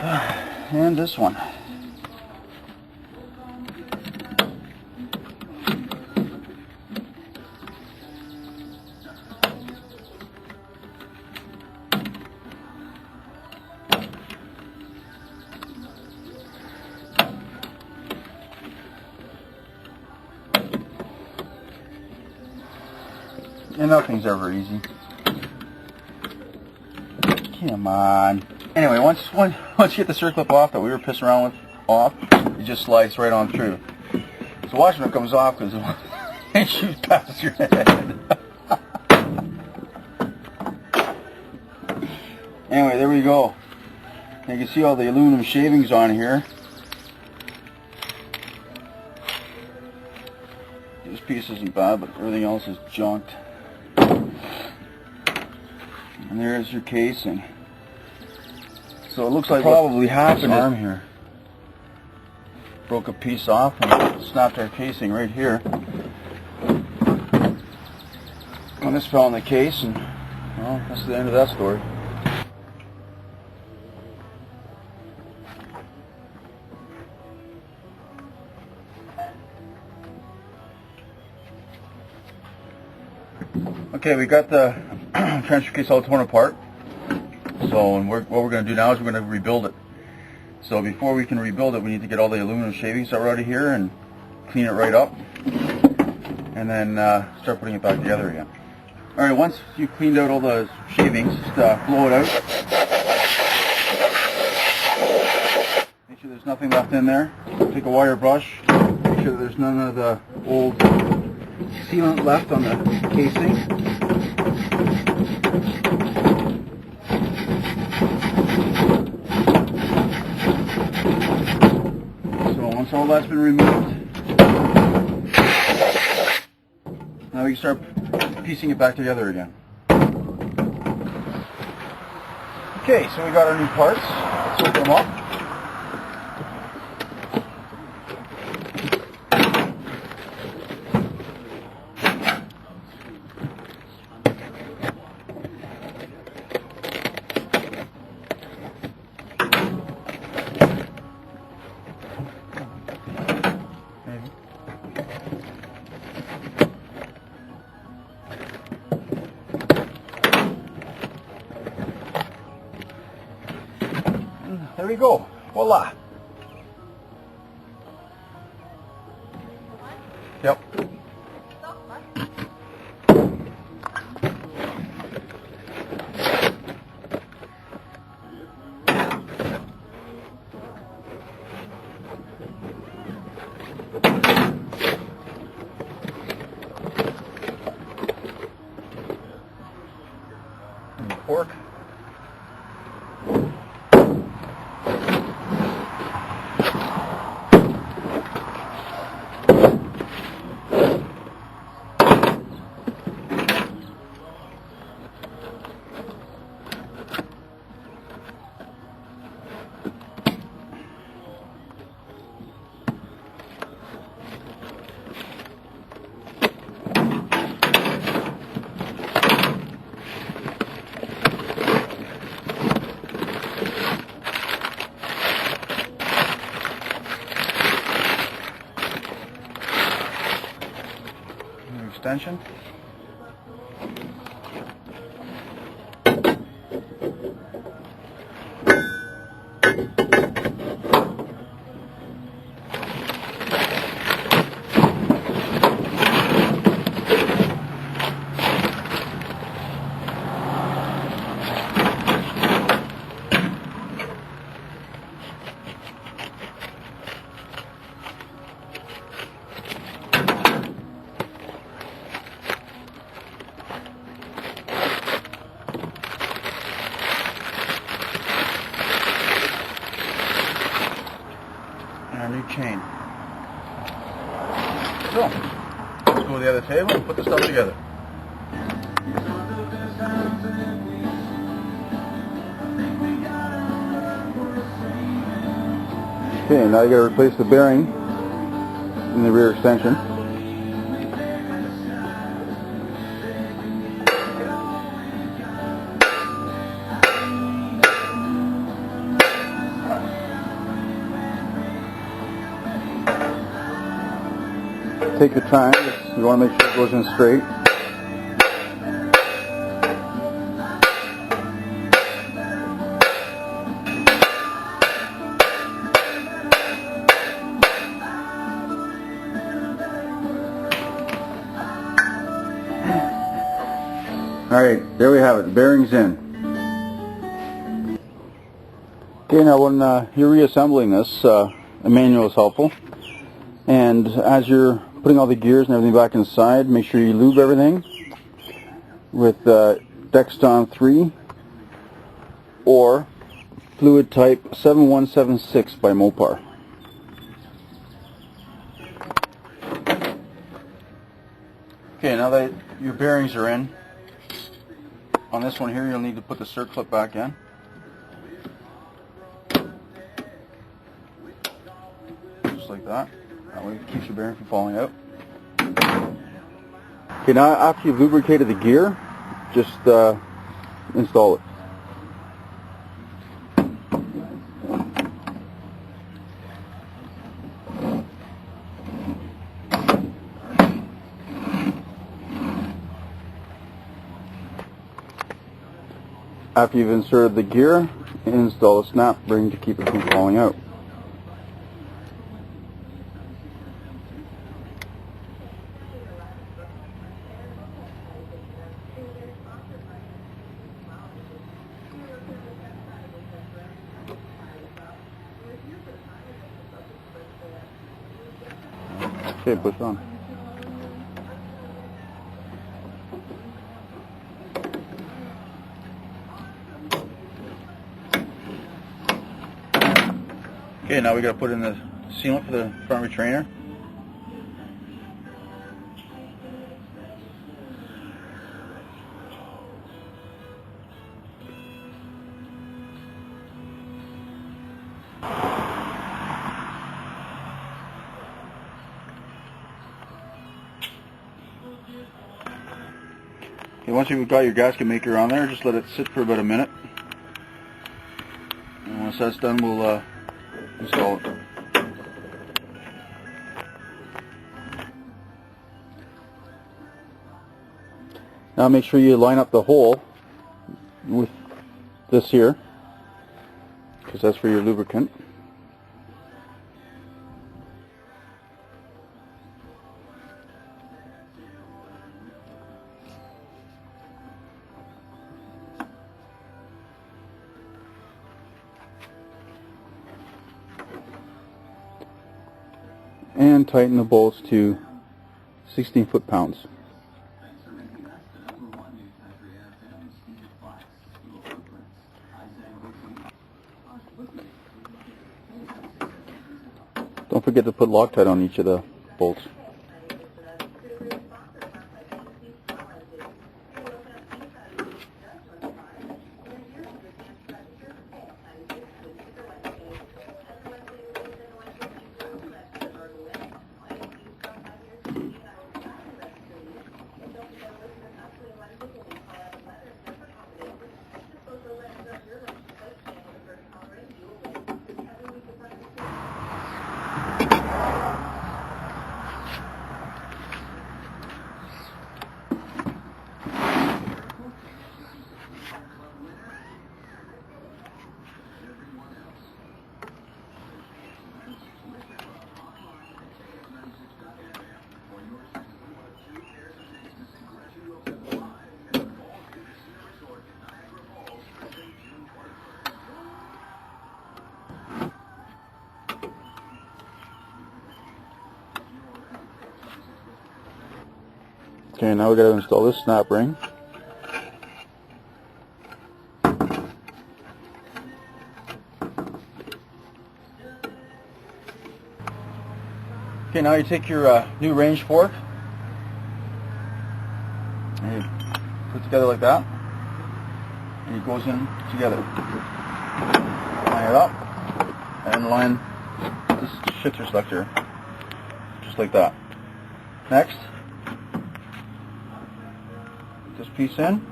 And this one. And nothing's ever easy. Come on. Anyway, once you get the circlip off that we were pissing around with off, it just slides right on through. So watch when it comes off because it shoots past your head. Anyway, there we go. You can see all the aluminum shavings on here. This piece isn't bad, but everything else is junked. And there's your casing. So it looks like probably happened arm here. Broke a piece off and snapped our casing right here. And this fell in the case, and well, that's the end of that story. Okay, we got the transfer case all torn apart. So what we're going to do now is we're going to rebuild it. So before we can rebuild it, we need to get all the aluminum shavings out of here and clean it right up, and then start putting it back together again. All right, once you've cleaned out all the shavings, just blow it out. Make sure there's nothing left in there. Take a wire brush. Make sure that there's none of the old sealant left on the casing. Once all that's been removed, now we can start piecing it back together again. Okay, so we got our new parts. Let's open them up. There we go. Voila. Yep. Fork. Extension. Our new chain. So, let's go to the other table and put the stuff together. Okay, now you got to replace the bearing in the rear extension. take your time. You want to make sure it goes in straight. Alright, there we have it. The bearing's in. Okay, now when you're reassembling this, a manual is helpful. And as you're putting all the gears and everything back inside, make sure you lube everything with Dexton 3 or fluid type 7176 by Mopar. Okay, now that your bearings are in, on this one here you'll need to put the circlip back in. Just like that. That way it keeps your bearing from falling out. Okay, now after you've lubricated the gear, just install it. After you've inserted the gear, install a snap ring to keep it from falling out. Okay, push on. Okay, now we got to put in the sealant for the front retrainer. Okay, once you've got your gasket maker on there, just let it sit for about a minute. And once that's done, we'll install it. Now make sure you line up the hole with this here, because that's for your lubricant. And tighten the bolts to 16 foot-pounds. Don't forget to put Loctite on each of the bolts. Okay, now we got to install this snap ring. Okay, now you take your new range fork and you put it together like that, and it goes in together. Line it up and line this shifter selector just like that. Next, this piece in.